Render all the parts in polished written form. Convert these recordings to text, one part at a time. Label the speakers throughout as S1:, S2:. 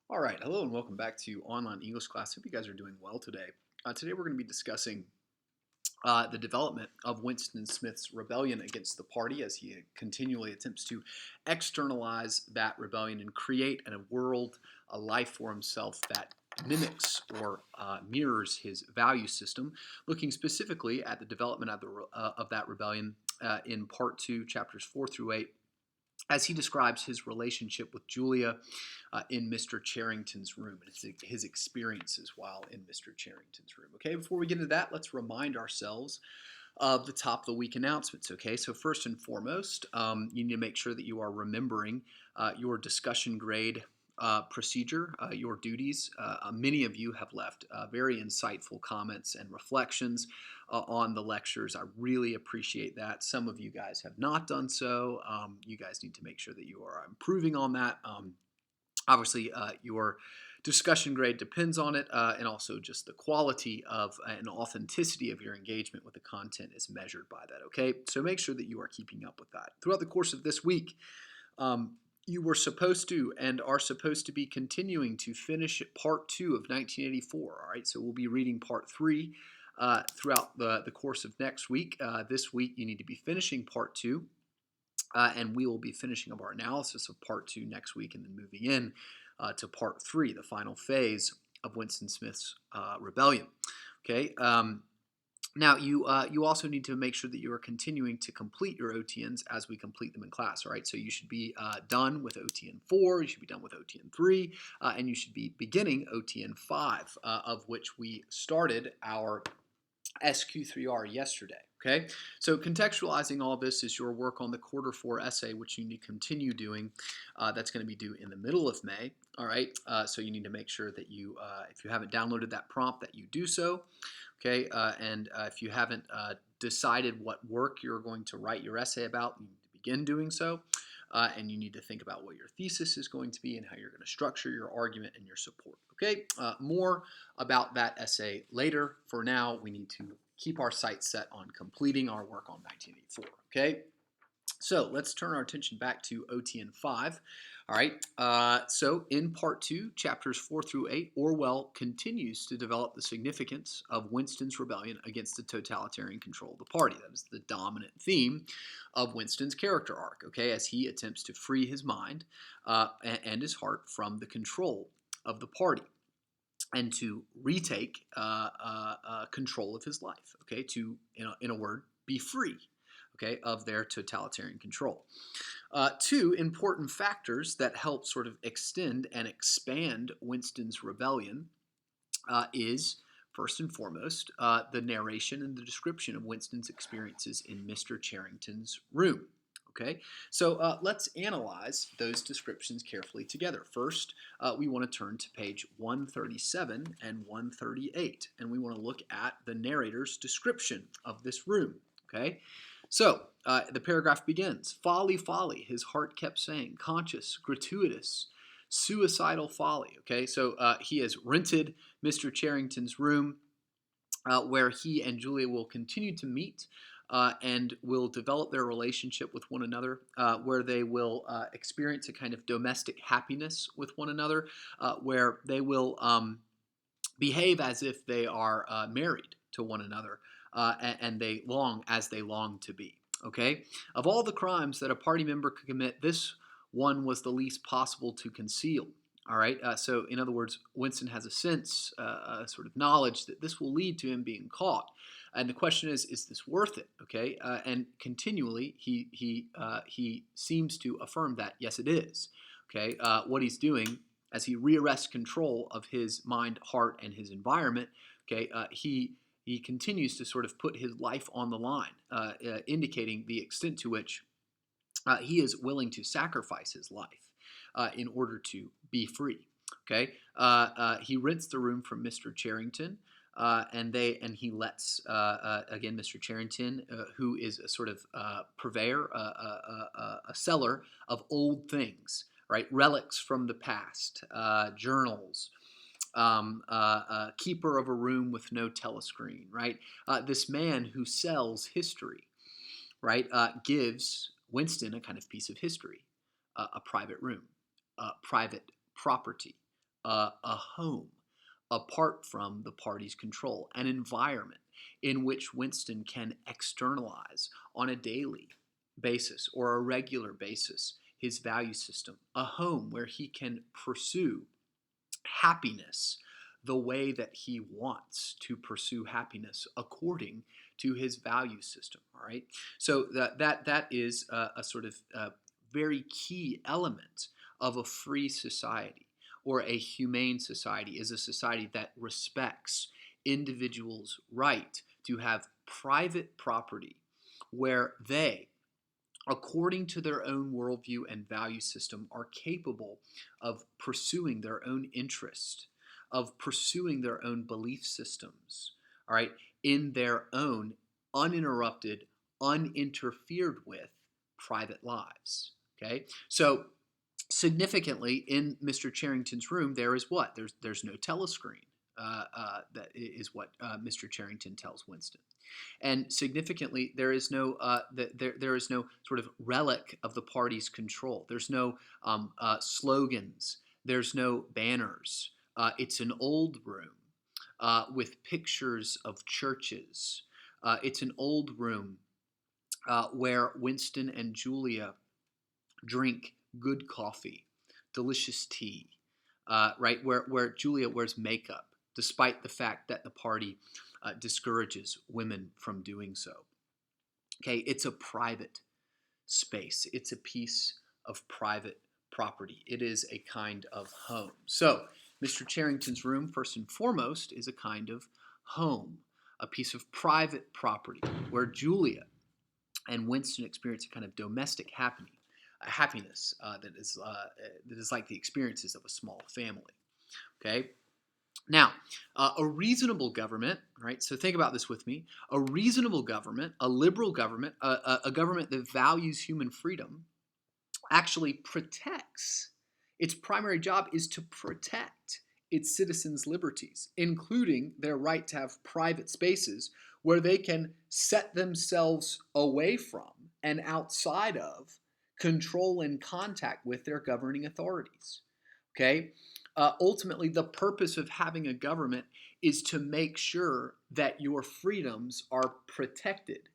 S1: All right, hello and welcome back to Online English Class. Hope you guys are doing well today. Today we're going to be discussing the development of Winston Smith's rebellion against the party as he continually attempts to externalize that rebellion and create a world, a life for himself that mimics or mirrors his value system, looking specifically at the development of that rebellion in Part 2, Chapters 4 through 8, as he describes his relationship with Julia in Mr. Charrington's room and his experiences while in Mr. Charrington's room. Okay, before we get into that, let's remind ourselves of the top of the week announcements. Okay, so first and foremost, you need to make sure that you are remembering your discussion grade procedure, your duties. Many of you have left very insightful comments and reflections on the lectures. I really appreciate that. Some of you guys have not done so. You guys need to make sure that you are improving on that. Obviously, your discussion grade depends on it, and also just the quality of and authenticity of your engagement with the content is measured by that, okay? So make sure that you are keeping up with that. Throughout the course of this week, you were supposed to and are supposed to be continuing to finish Part 2 of 1984, all right? So we'll be reading Part 3 throughout the course of next week. This week, you need to be finishing Part 2. And we will be finishing up our analysis of Part 2 next week and then moving in to Part 3, the final phase of Winston Smith's rebellion. Okay. Now, you also need to make sure that you are continuing to complete your OTNs as we complete them in class. All right. So you should be done with OTN 4, you should be done with OTN 3, and you should be beginning OTN 5, of which we started our SQ3R yesterday. Okay, so contextualizing all this is your work on the quarter 4 essay, which you need to continue doing. That's going to be due in the middle of May. All right, so you need to make sure that you, if you haven't downloaded that prompt, that you do so. Okay, and if you haven't decided what work you're going to write your essay about, you need to begin doing so. And you need to think about what your thesis is going to be and how you're going to structure your argument and your support. Okay, more about that essay later. For now, we need to keep our sights set on completing our work on 1984. Okay, so let's turn our attention back to OTN 5. All right, so in Part 2, Chapters 4 through 8, Orwell continues to develop the significance of Winston's rebellion against the totalitarian control of the party. That is the dominant theme of Winston's character arc, okay, as he attempts to free his mind and his heart from the control of the party and to retake control of his life, okay, to, in a word, be free, okay, of their totalitarian control. Two important factors that help sort of extend and expand Winston's rebellion is, first and foremost, the narration and the description of Winston's experiences in Mr. Charrington's room. Okay, so let's analyze those descriptions carefully together. First, we want to turn to page 137 and 138, and we want to look at the narrator's description of this room. Okay, so the paragraph begins, folly, folly, his heart kept saying, conscious, gratuitous, suicidal folly. Okay, so he has rented Mr. Charrington's room where he and Julia will continue to meet and will develop their relationship with one another, where they will experience a kind of domestic happiness with one another, where they will behave as if they are married to one another, and they long as they long to be. Okay? Of all the crimes that a party member could commit, this one was the least possible to conceal. All right, so in other words, Winston has a sense, a sort of knowledge that this will lead to him being caught. And the question is this worth it? Okay, and continually he seems to affirm that yes, it is. Okay, what he's doing as he rearrests control of his mind, heart, and his environment. Okay, he continues to sort of put his life on the line, indicating the extent to which he is willing to sacrifice his life in order to be free. Okay, he rents the room from Mr. Charrington, and he lets again Mr. Charrington, who is a sort of purveyor, a seller of old things, right, relics from the past, journals. Keeper of a room with no telescreen, right? This man who sells history, right, gives Winston a kind of piece of history, a private room, private property, a home apart from the party's control, an environment in which Winston can externalize on a daily basis or a regular basis his value system, a home where he can pursue happiness the way that he wants to pursue happiness according to his value system. All right, so that is a sort of very key element of a free society or a humane society, is a society that respects individuals' right to have private property where they, according to their own worldview and value system, are capable of pursuing their own interest, of pursuing their own belief systems, all right, in their own uninterrupted, uninterfered with private lives. Okay, so significantly in Mr. Charrington's room, there is what? There's no telescreen. That is what Mr. Charrington tells Winston. And significantly, there is no there is no sort of relic of the party's control. There's no slogans. There's no banners. It's an old room with pictures of churches. It's an old room where Winston and Julia drink good coffee, delicious tea, right? Where Julia wears makeup, despite the fact that the party discourages women from doing so. Okay, it's a private space. It's a piece of private property. It is a kind of home. So, Mr. Charrington's room, first and foremost, is a kind of home, a piece of private property where Julia and Winston experience a kind of domestic happiness that is like the experiences of a small family. Okay. Now, a reasonable government, right? So think about this with me. A reasonable government, a liberal government, a government that values human freedom, actually protects. Its primary job is to protect its citizens' liberties, including their right to have private spaces where they can set themselves away from and outside of control and contact with their governing authorities. Okay? Ultimately, the purpose of having a government is to make sure that your freedoms are protected.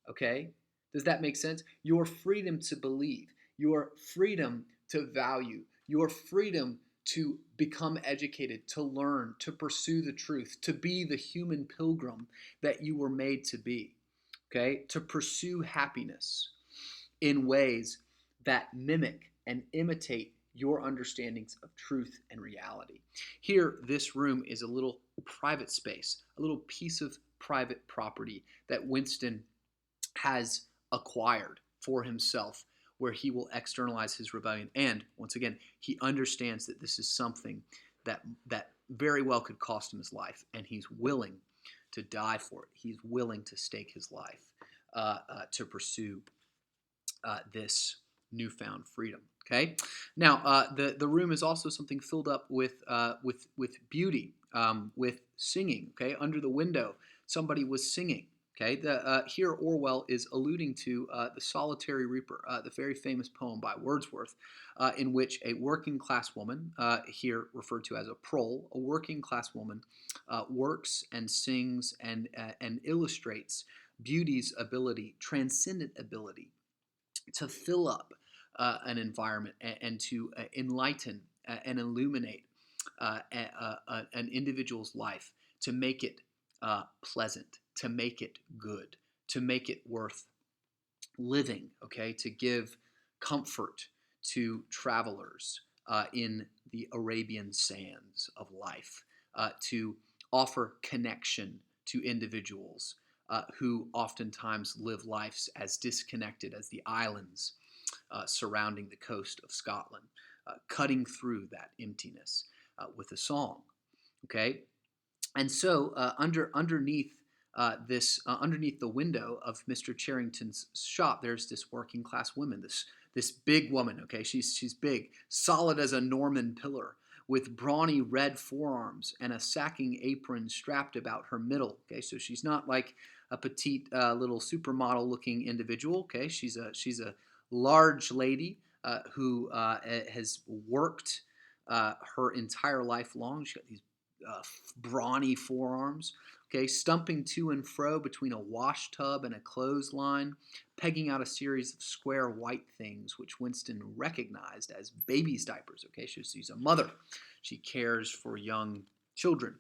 S1: Okay? Does that make sense? Your freedom to believe, your freedom to value, your freedom to become educated, to learn, to pursue the truth, to be the human pilgrim that you were made to be. Okay? To pursue happiness in ways that mimic and imitate your understandings of truth and reality. Here, this room is a little private space, a little piece of private property that Winston has acquired for himself, where he will externalize his rebellion. And once again, he understands that this is something that very well could cost him his life, and he's willing to die for it. He's willing to stake his life to pursue this newfound freedom. Okay. Now, the room is also something filled up with beauty, with singing. Okay, under the window, somebody was singing. Okay, here Orwell is alluding to The Solitary Reaper, the very famous poem by Wordsworth, in which a working class woman, here referred to as a prole, a working class woman, works and sings and illustrates beauty's ability, transcendent ability, to fill up an environment and to enlighten and illuminate an individual's life, to make it pleasant, to make it good, to make it worth living, okay, to give comfort to travelers in the Arabian sands of life, to offer connection to individuals who oftentimes live lives as disconnected as the islands surrounding the coast of Scotland, cutting through that emptiness with a song. Okay, and so underneath underneath the window of Mr. Charrington's shop, there's this working class woman, this big woman. Okay, she's big, solid as a Norman pillar, with brawny red forearms and a sacking apron strapped about her middle. Okay, so she's not like a petite little supermodel-looking individual. Okay, she's a large lady who has worked her entire life long. She's got these brawny forearms. Okay, stumping to and fro between a wash tub and a clothesline, pegging out a series of square white things, which Winston recognized as baby's diapers. Okay, she's a mother. She cares for young children.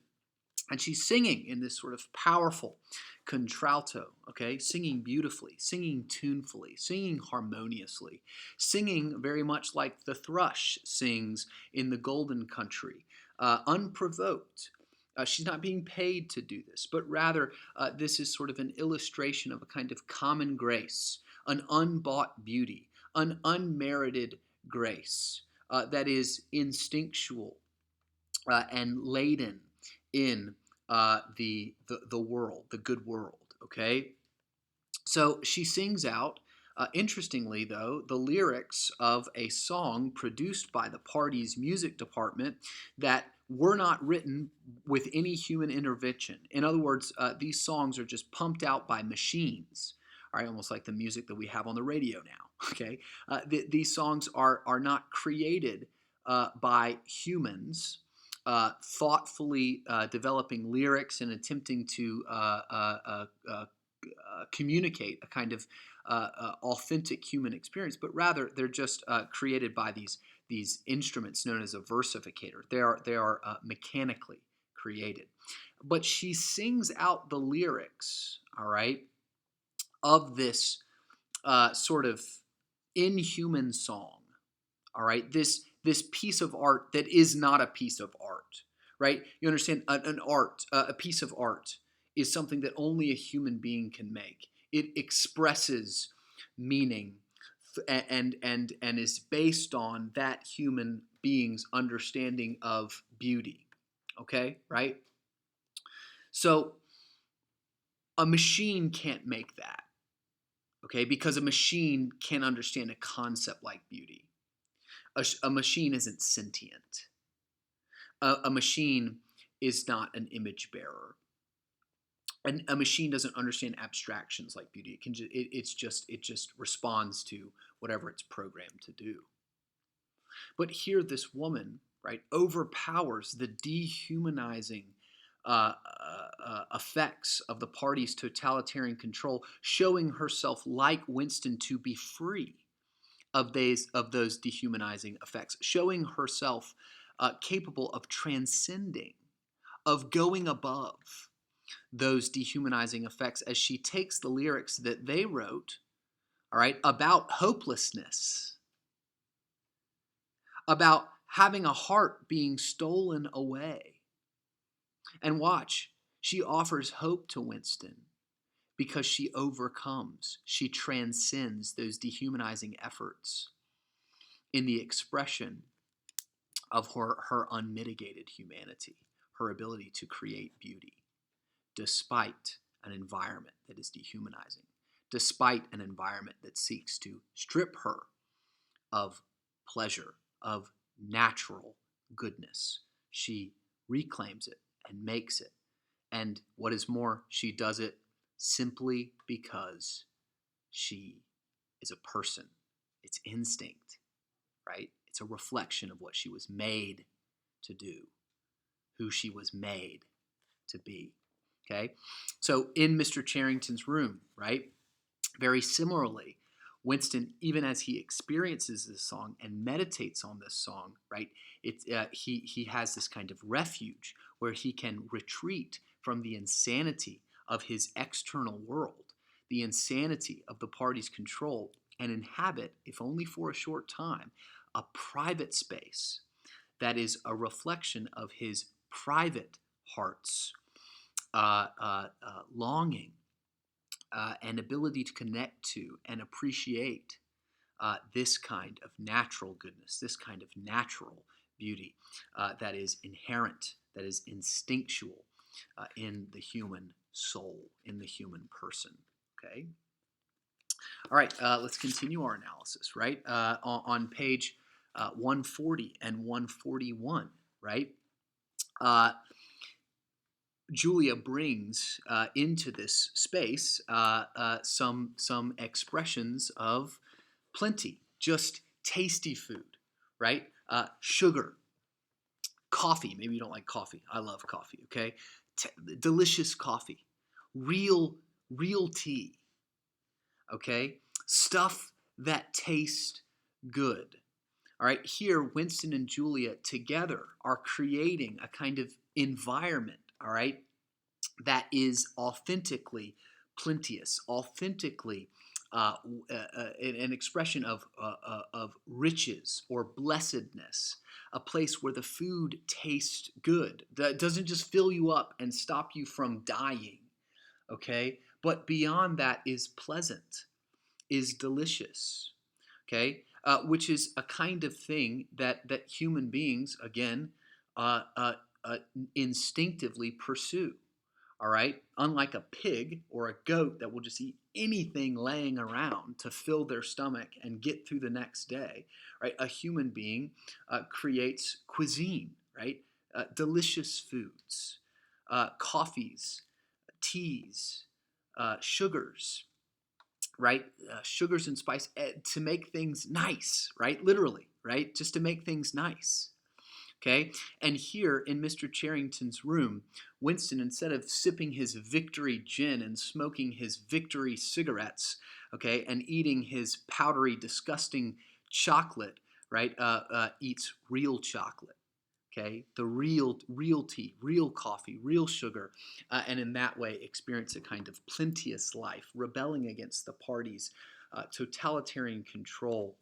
S1: And she's singing in this sort of powerful contralto, okay, singing beautifully, singing tunefully, singing harmoniously, singing very much like the thrush sings in the Golden Country, unprovoked. She's not being paid to do this, but rather this is sort of an illustration of a kind of common grace, an unbought beauty, an unmerited grace that is instinctual and laden in the world, the good world. Okay, so she sings out. Interestingly, though, the lyrics of a song produced by the party's music department that were not written with any human intervention. In other words, these songs are just pumped out by machines. All right, almost like the music that we have on the radio now. Okay, these songs are not created by humans thoughtfully developing lyrics and attempting to communicate a kind of authentic human experience, but rather they're just created by these instruments known as a versificator. They are mechanically created, but she sings out the lyrics, all right, of this sort of inhuman song, all right, this piece of art that is not a piece of art, right? You understand, a piece of art is something that only a human being can make. It expresses meaning and is based on that human being's understanding of beauty. Okay, right? So a machine can't make that. Okay, because a machine can't understand a concept like beauty. A machine isn't sentient. A machine is not an image bearer. And a machine doesn't understand abstractions like beauty. It just responds to whatever it's programmed to do. But here, this woman, right, overpowers the dehumanizing effects of the party's totalitarian control, showing herself like Winston to be free of those dehumanizing effects, showing herself capable of transcending, of going above those dehumanizing effects as she takes the lyrics that they wrote, all right, about hopelessness, about having a heart being stolen away. And watch, she offers hope to Winston because she overcomes, she transcends those dehumanizing efforts in the expression of her unmitigated humanity, her ability to create beauty, despite an environment that is dehumanizing, despite an environment that seeks to strip her of pleasure, of natural goodness. She reclaims it and makes it. And what is more, she does it simply because she is a person. It's instinct, right? It's a reflection of what she was made to do, who she was made to be. Okay? So in Mr. Charrington's room, right? Very similarly, Winston, even as he experiences this song and meditates on this song, right? He has this kind of refuge where he can retreat from the insanity of his external world, the insanity of the party's control, and inhabit, if only for a short time, a private space that is a reflection of his private heart's longing and ability to connect to and appreciate this kind of natural goodness, this kind of natural beauty that is inherent, that is instinctual in the human soul, in the human person. Okay? All right, let's continue our analysis, right? On page 140 and 141, right? Julia brings into this space some expressions of plenty, just tasty food, right? Sugar, Coffee. Maybe you don't like coffee. I love coffee, okay? Delicious coffee. Real tea, okay? Stuff that tastes good. All right, here, Winston and Julia together are creating a kind of environment, all right, that is authentically plenteous, authentically an expression of riches or blessedness, a place where the food tastes good, that doesn't just fill you up and stop you from dying, okay? But beyond that is pleasant, is delicious, okay? Which is a kind of thing that human beings, again, uh, uh, instinctively pursue. All right, unlike a pig or a goat that will just eat anything laying around to fill their stomach and get through the next day, right? A human being creates cuisine, right? Delicious foods, coffees, teas, sugars, right? Sugars and spice to make things nice, right? Literally, right? Just to make things nice. Okay, and here in Mr. Charrington's room, Winston, instead of sipping his victory gin and smoking his victory cigarettes, okay, and eating his powdery, disgusting chocolate, right, eats real chocolate. Okay, the real tea, real coffee, real sugar, and in that way experience a kind of plenteous life, rebelling against the party's totalitarian control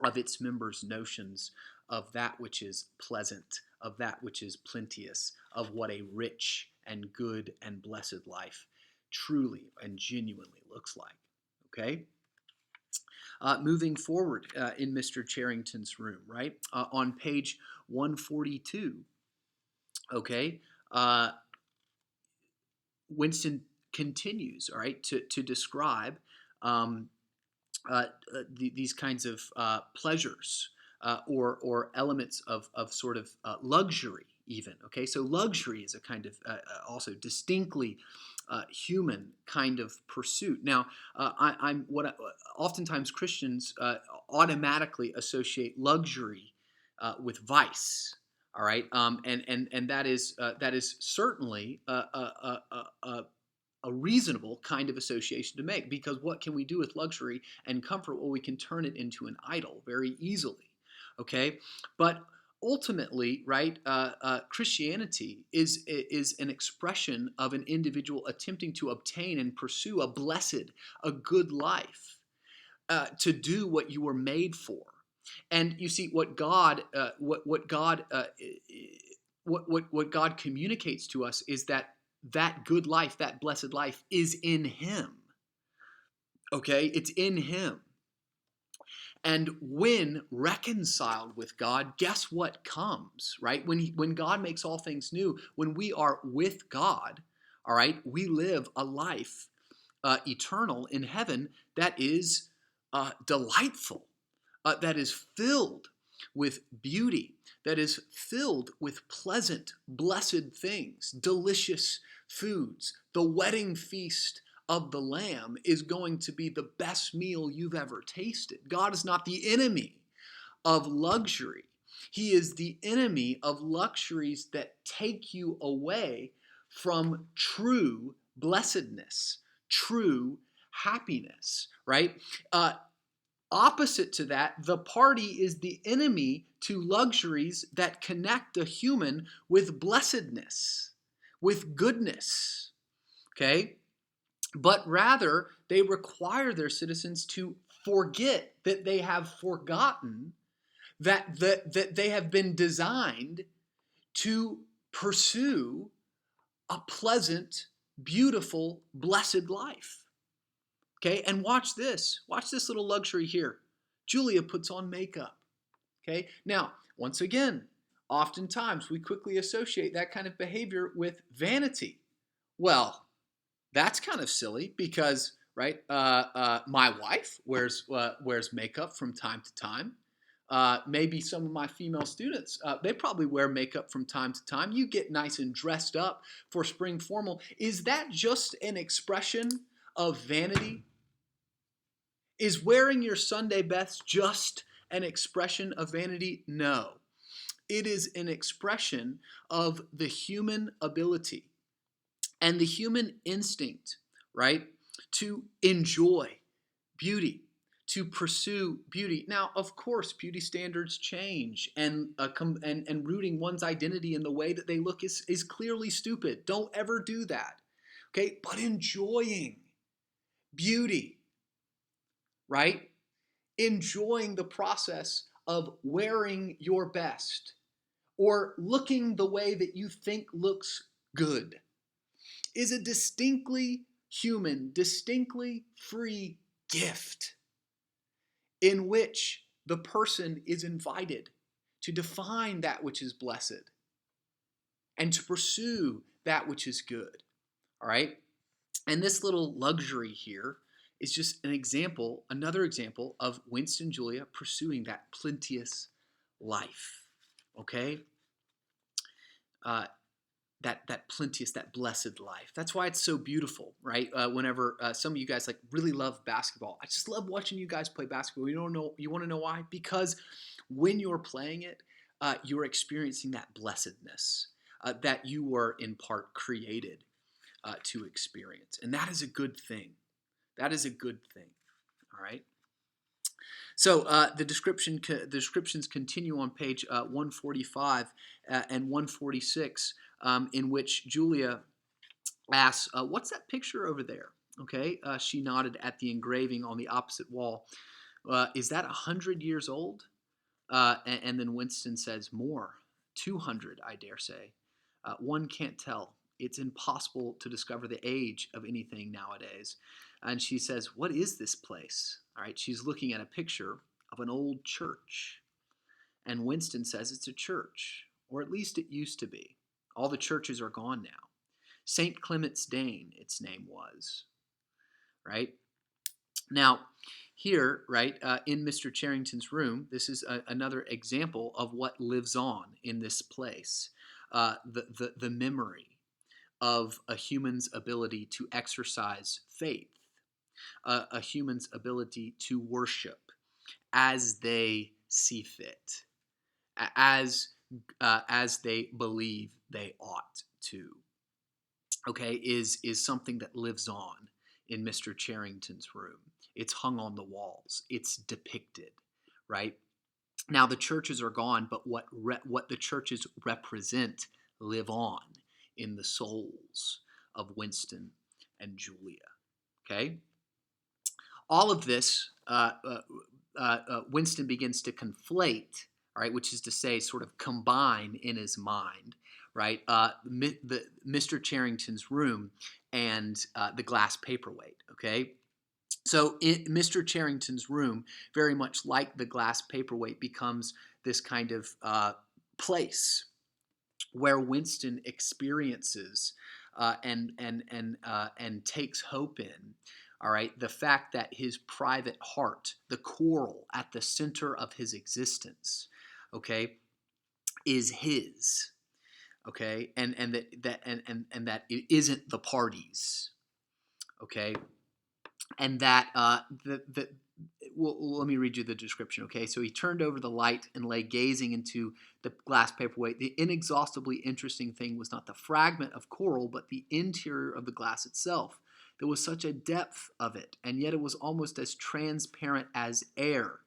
S1: of its members' notions of that which is pleasant, of that which is plenteous, of what a rich and good and blessed life truly and genuinely looks like. Okay? Moving forward in Mr. Charrington's room, right? On page 142, okay? Winston continues, all right, to describe these kinds of pleasures or elements of sort of luxury even. Okay, so luxury is a kind of also distinctly human kind of pursuit. Now, oftentimes Christians automatically associate luxury with vice. All right, and that is certainly a reasonable kind of association to make, because what can we do with luxury and comfort? Well, we can turn it into an idol very easily, okay? But ultimately, right, Christianity is an expression of an individual attempting to obtain and pursue a blessed, a good life, to do what you were made for. And you see, what God communicates to us is that good life, that blessed life is in Him. Okay? It's in Him. And when reconciled with God, guess what comes, right? When God makes all things new, when we are with God, all right, we live a life eternal in heaven that is delightful, that is filled with beauty, that is filled with pleasant, blessed things, delicious foods. The wedding feast of the Lamb is going to be the best meal you've ever tasted. God is not the enemy of luxury. He is the enemy of luxuries that take you away from true blessedness, true happiness, right? Opposite to that, the party is the enemy to luxuries that connect a human with blessedness, with goodness, okay? But rather, they require their citizens to forget that they have forgotten that they have been designed to pursue a pleasant, beautiful, blessed life. Okay, and watch this. Watch this little luxury here. Julia puts on makeup. Okay, now, once again, oftentimes we quickly associate that kind of behavior with vanity. Well, that's kind of silly because, right, my wife wears makeup from time to time. Maybe some of my female students, they probably wear makeup from time to time. You get nice and dressed up for spring formal. Is that just an expression of vanity? Is wearing your Sunday best just an expression of vanity? No. It is an expression of the human ability and the human instinct, right, to enjoy beauty, to pursue beauty. Now, of course, beauty standards change, and and rooting one's identity in the way that they look is clearly stupid. Don't ever do that. Okay, but enjoying beauty, right? Enjoying the process of wearing your best or looking the way that you think looks good is a distinctly human, distinctly free gift in which the person is invited to define that which is blessed and to pursue that which is good. All right? And this little luxury here is just an example, another example of Winston Julia pursuing that plenteous life. Okay? Uh, that plenteous, that blessed life. That's why it's so beautiful, right? Whenever some of you guys like really love basketball, I just love watching you guys play basketball. You don't know, you want to know why? Because when you're playing it, you're experiencing that blessedness that you were in part created to experience, and that is a good thing. That is a good thing. All right. So the descriptions continue on page 145 and 146, in which Julia asks, "What's that picture over there?" Okay, she nodded at the engraving on the opposite wall. Is that 100 years old? And then Winston says, "More, 200, I dare say. One can't tell. It's impossible to discover the age of anything nowadays." And she says, "What is this place?" All right, she's looking at a picture of an old church. And Winston says it's a church, or at least it used to be. All the churches are gone now. St. Clement's Dane, its name was. Right? Now, here, right, in Mr. Charrington's room, this is another example of what lives on in this place. The memory of a human's ability to exercise faith, a human's ability to worship as they see fit, as as they believe they ought to. Okay, is something that lives on in Mr. Charrington's room. It's hung on the walls. It's depicted, right? Now the churches are gone, but what the churches represent live on in the souls of Winston and Julia. Okay, all of this, Winston begins to conflate, all right, which is to say, sort of combine in his mind, right, Mr. Charrington's room and the glass paperweight. Okay, so Mr. Charrington's room, very much like the glass paperweight, becomes this kind of place where Winston experiences and takes hope in. All right, the fact that his private heart, the coral at the center of his existence, okay, is his. Okay, and that it isn't the party's. Okay, and that well, let me read you the description. Okay, so he turned over the light and lay gazing into the glass paperweight. The inexhaustibly interesting thing was not the fragment of coral, but the interior of the glass itself. There was such a depth of it, and yet it was almost as transparent as air.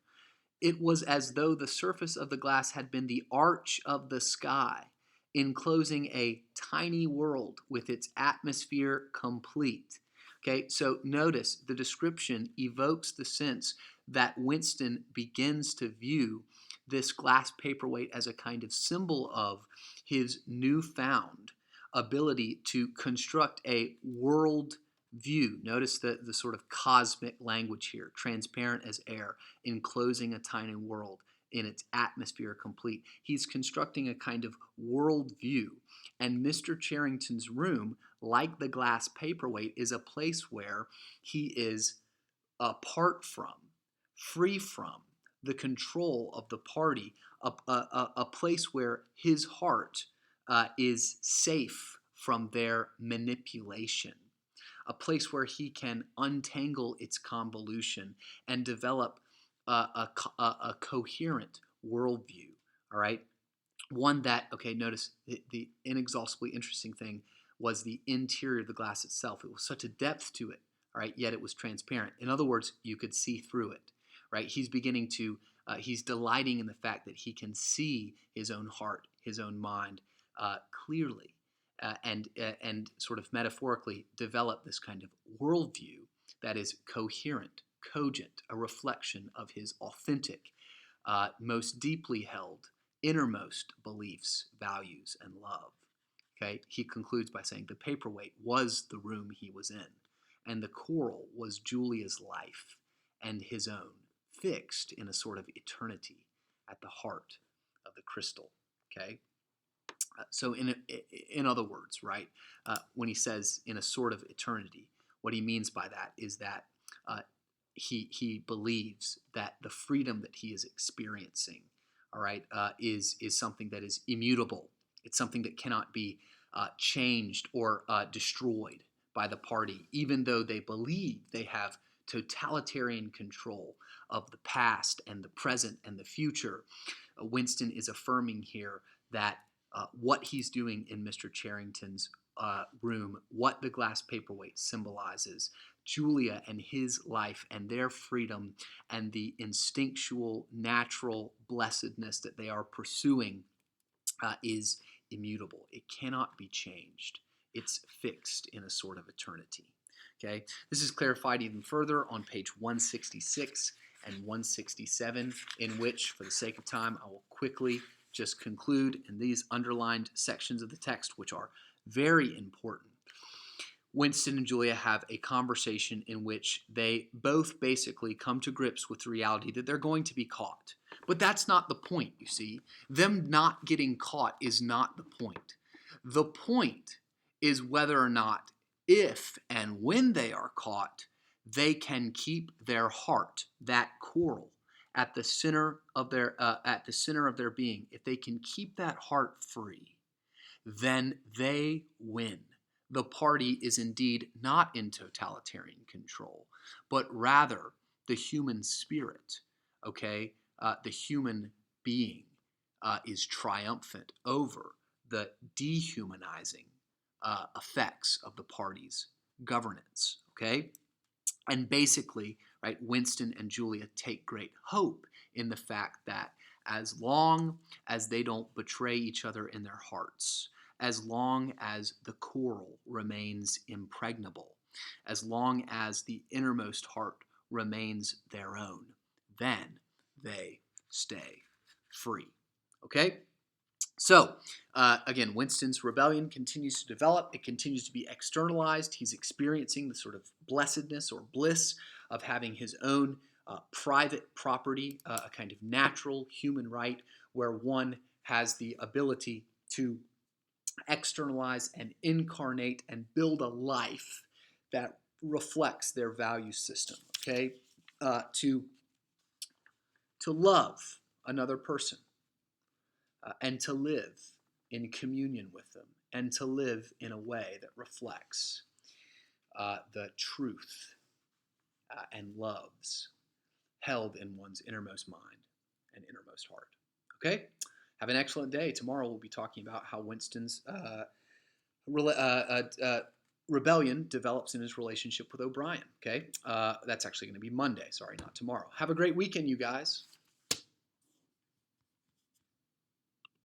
S1: It was as though the surface of the glass had been the arch of the sky, enclosing a tiny world with its atmosphere complete. Okay, so notice the description evokes the sense that Winston begins to view this glass paperweight as a kind of symbol of his newfound ability to construct a world view. Notice the sort of cosmic language here, transparent as air, enclosing a tiny world in its atmosphere complete. He's constructing a kind of world view. And Mr. Charrington's room, like the glass paperweight, is a place where he is apart from, free from the control of the party, a place where his heart is safe from their manipulation, a place where he can untangle its convolution and develop a coherent worldview. All right. One that, okay, notice the inexhaustibly interesting thing was the interior of the glass itself. It was such a depth to it, all right, yet it was transparent. In other words, you could see through it, right? He's delighting in the fact that he can see his own heart, his own mind clearly, and sort of metaphorically develop this kind of worldview that is coherent, cogent, a reflection of his authentic, most deeply held, innermost beliefs, values, and love. Okay, he concludes by saying the paperweight was the room he was in, and the coral was Julia's life and his own, fixed in a sort of eternity at the heart of the crystal. Okay, so in other words, right, when he says in a sort of eternity, what he means by that is that uh, he believes that the freedom that he is experiencing, all right, is something that is immutable. It's something that cannot be changed or destroyed by the party, even though they believe they have totalitarian control of the past and the present and the future. Winston is affirming here that what he's doing in Mr. Charrington's room, what the glass paperweight symbolizes, Julia and his life and their freedom and the instinctual, natural blessedness that they are pursuing is immutable. It cannot be changed. It's fixed in a sort of eternity. Okay, this is clarified even further on page 166 and 167, in which, for the sake of time, I will quickly just conclude in these underlined sections of the text, which are very important. Winston and Julia have a conversation in which they both basically come to grips with the reality that they're going to be caught. But that's not the point, you see. Them not getting caught is not the point. The point is whether or not, if and when they are caught, they can keep their heart, that coral, at the center of their being. If they can keep that heart free, then they win. The party is indeed not in totalitarian control, but rather the human spirit, okay? The human being is triumphant over the dehumanizing effects of the party's governance, okay? And basically, right, Winston and Julia take great hope in the fact that as long as they don't betray each other in their hearts, as long as the coral remains impregnable, as long as the innermost heart remains their own, then they stay free. Okay? So, again, Winston's rebellion continues to develop. It continues to be externalized. He's experiencing the sort of blessedness or bliss of having his own private property, a kind of natural human right where one has the ability to externalize and incarnate and build a life that reflects their value system. Okay, to love another person and to live in communion with them and to live in a way that reflects the truth and loves held in one's innermost mind and innermost heart. Okay? Have an excellent day. Tomorrow we'll be talking about how Winston's rebellion develops in his relationship with O'Brien. Okay? That's actually going to be Monday. Sorry, not tomorrow. Have a great weekend, you guys.